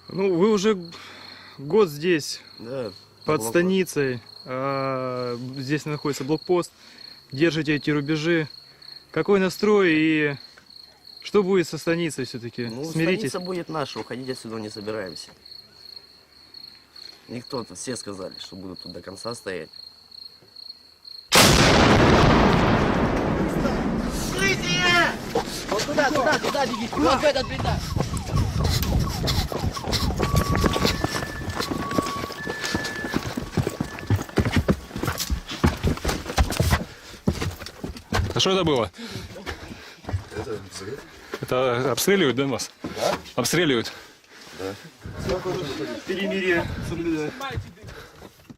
Ну, вы уже год здесь, Да. под блокпост. станицей. Здесь находится блокпост. Держите эти рубежи. Какой настрой и что будет со станицей все-таки? Ну, Смиритесь? станица будет наша, уходить отсюда не собираемся. Никто, тут все сказали, что будут тут до конца стоять. Вот туда бегите, вот в этот блиндаж. А что это было? Это взрыв? Это обстреливают, да, вас? Да. Обстреливают. Да. Перемирие соблюдать.